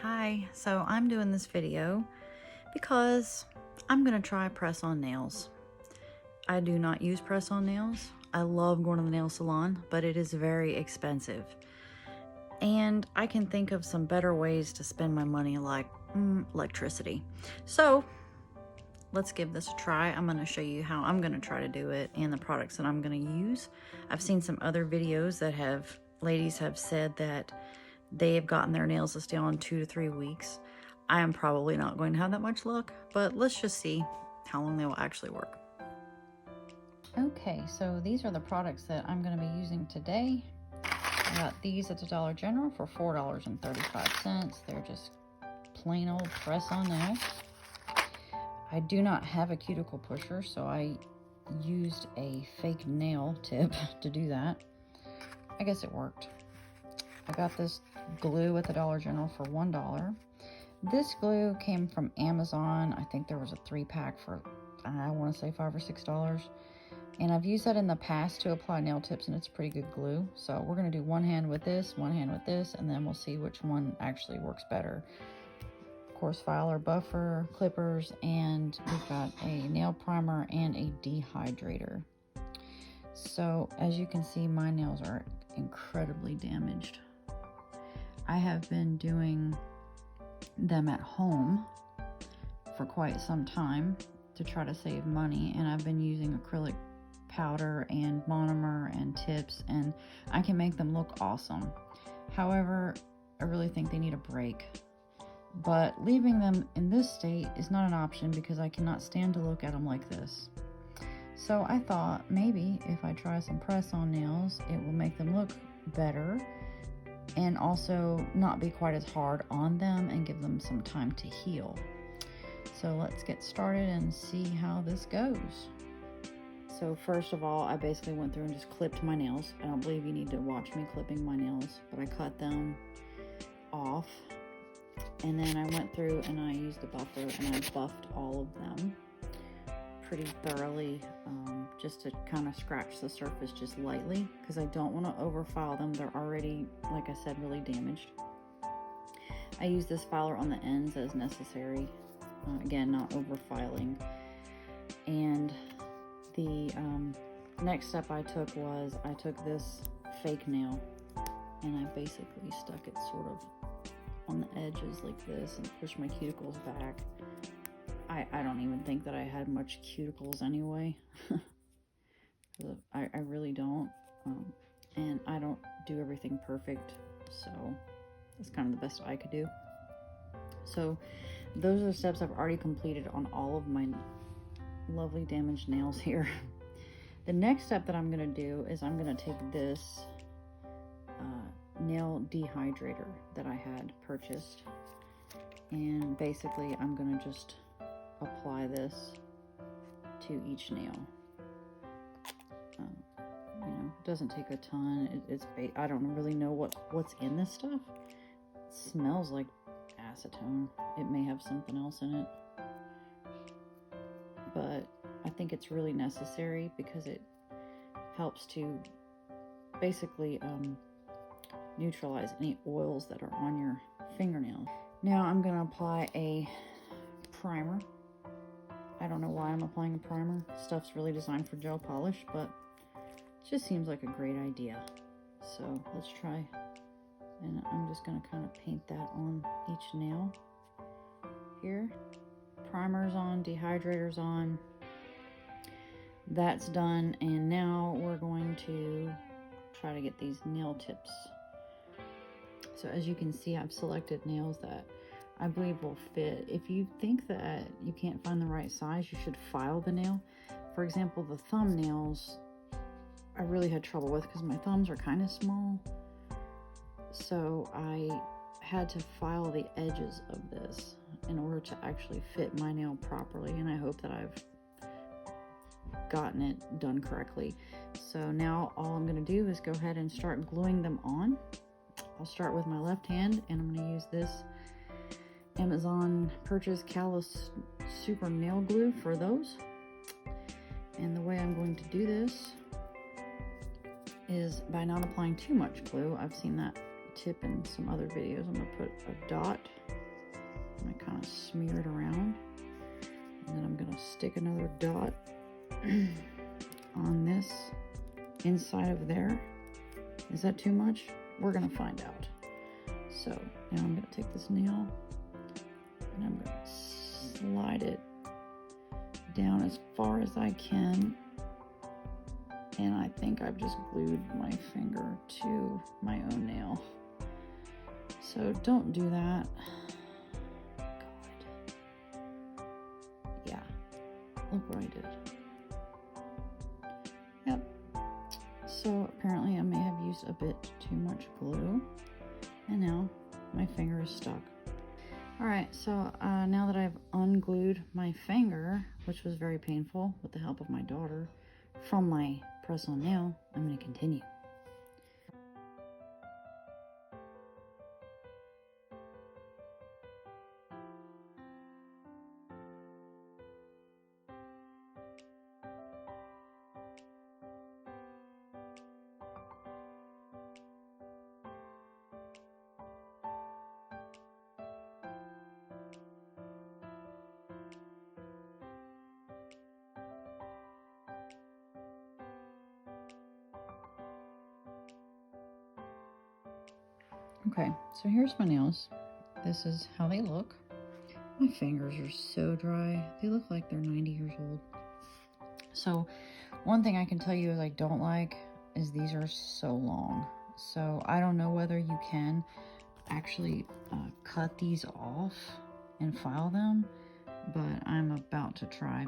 Hi, so I'm doing this video because I'm gonna try press-on nails. I do not use press-on nails. I love going to the nail salon, but it is very expensive. And I can think of some better ways to spend my money, like electricity. So let's give this a try. I'm gonna show you how I'm gonna try to do it and the products that I'm gonna use. I've seen some other videos that ladies have said that they have gotten their nails to stay on 2 to 3 weeks. I am probably not going to have that much luck, but let's just see how long they will actually work. Okay, so these are the products that I'm going to be using today. I got these at the Dollar General for $4.35. They're just plain old press-on nails. I do not have a cuticle pusher, so I used a fake nail tip to do that. I guess it worked. I got this glue at the Dollar General for $1. This glue came from Amazon. I think there was a 3-pack for, I want to say $5 or $6. And I've used that in the past to apply nail tips, and it's pretty good glue. So we're going to do one hand with this, one hand with this, and then we'll see which one actually works better. Of course, filer, buffer, clippers, and we've got a nail primer and a dehydrator. So as you can see, my nails are incredibly damaged. I have been doing them at home for quite some time to try to save money, and I've been using acrylic powder and monomer and tips, and I can make them look awesome. However, I really think they need a break. But leaving them in this state is not an option because I cannot stand to look at them like this. So I thought maybe if I try some press-on nails, it will make them look better and also not be quite as hard on them and give them some time to heal. So let's get started and see how this goes. So first of all, I basically went through and just clipped my nails. I don't believe you need to watch me clipping my nails, but I cut them off. And then I went through and I used a buffer and I buffed all of them pretty thoroughly, just to kind of scratch the surface just lightly, because I don't want to overfile them. They're already, like I said, really damaged. I use this filer on the ends as necessary, again, not overfiling. And the next step I took was I took this fake nail and I basically stuck it sort of on the edges like this and pushed my cuticles back. I don't even think that I had much cuticles anyway. I really don't. And I don't do everything perfect, so that's kind of the best I could do. So those are the steps I've already completed on all of my lovely damaged nails here. The next step that I'm going to do is I'm going to take this nail dehydrator that I had purchased, and basically I'm going to just apply this to each nail. It doesn't take a ton. I don't really know what's in this stuff. It smells like acetone. It may have something else in it, but I think it's really necessary because it helps to basically neutralize any oils that are on your fingernail. Now I'm going to apply a primer. I don't know why I'm applying a primer. Stuff's really designed for gel polish, but it just seems like a great idea. So let's try, and I'm just going to kind of paint that on each nail here. Primer's on, dehydrator's on. That's done, and now we're going to try to get these nail tips. So as you can see, I've selected nails that I believe will fit. If you think that you can't find the right size, you should file the nail. For example, the thumbnails I really had trouble with because my thumbs are kind of small. So I had to file the edges of this in order to actually fit my nail properly, and I hope that I've gotten it done correctly. So now all I'm going to do is go ahead and start gluing them on. I'll start with my left hand, and I'm going to use this Amazon purchase Callus Super Nail Glue for those. And the way I'm going to do this is by not applying too much glue. I've seen that tip in some other videos. I'm gonna put a dot. I'm gonna kind of smear it around. And then I'm gonna stick another dot on this inside of there. Is that too much? We're gonna find out. So now I'm gonna take this nail and I'm gonna slide it down as far as I can. And I think I've just glued my finger to my own nail. So don't do that. God. Yeah, look what I did. Yep. So apparently I may have used a bit too much glue. And now my finger is stuck. All right, so now that I've unglued my finger, which was very painful with the help of my daughter, from my press-on nail, I'm going to continue. Okay, so here's my nails. This is how they look. My fingers are so dry. They look like they're 90 years old. So one thing I can tell you is I don't like is these are so long. So I don't know whether you can actually cut these off and file them, but I'm about to try.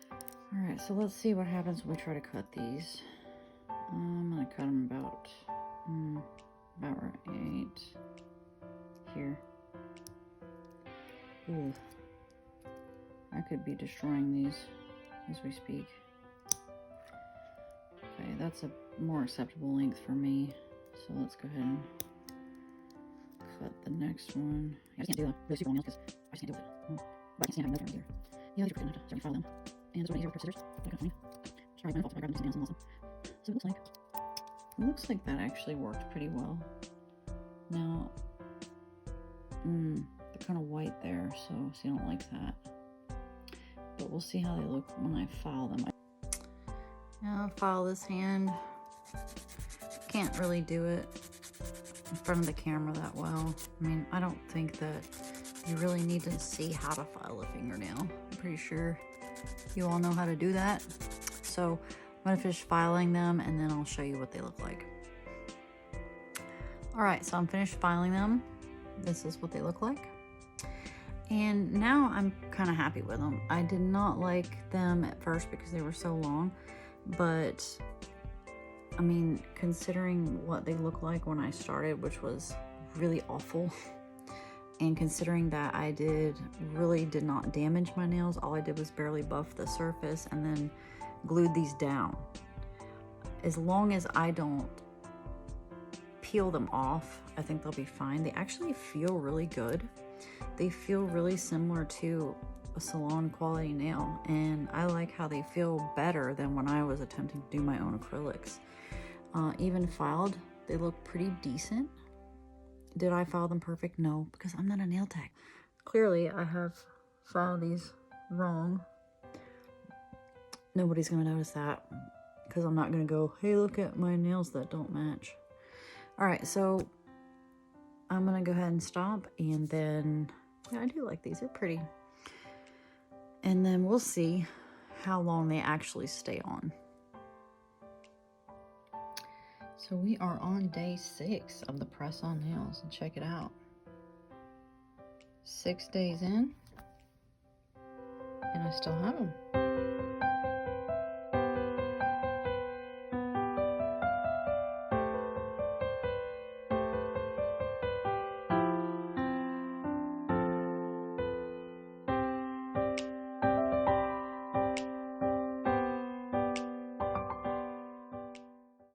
All right, so let's see what happens when we try to cut these. I'm gonna cut them about right here. Ooh, I could be destroying these as we speak. Okay, that's a more acceptable length for me. So let's go ahead and cut the next one. I just can't do the super long nails because I just can't do it. But I can't stand having nails either. Yeah, these are pretty good. So I can file them. And it's really easier with scissors. But I got funny. Sorry, my fault if I grabbed these nails and lost them. So it looks like that actually worked pretty well. Now, they're kind of white there, so see, I don't like that. But we'll see how they look when I file them. Now I'll file this hand. Can't really do it in front of the camera that well. I mean, I don't think that you really need to see how to file a fingernail. I'm pretty sure you all know how to do that. So I'm gonna finish filing them and then I'll show you what they look like. All right, so I'm finished filing them. This is what they look like. And now I'm kind of happy with them. I did not like them at first because they were so long, but I mean, considering what they look like when I started, which was really awful, and considering that I really did not damage my nails, all I did was barely buff the surface and then glued these down. As long as I don't peel them off, I think they'll be fine. They actually feel really good. They feel really similar to a salon quality nail, and I like how they feel better than when I was attempting to do my own acrylics. Even filed, they look pretty decent. Did I file them perfect? No, because I'm not a nail tech. Clearly, I have filed these wrong. Nobody's gonna notice that because I'm not gonna go, hey, look at my nails that don't match. All right, so I'm gonna go ahead and stop, and then, yeah, I do like these, they're pretty. And then we'll see how long they actually stay on. So we are on day 6 of the press-on nails, and check it out. 6 days in, and I still have them.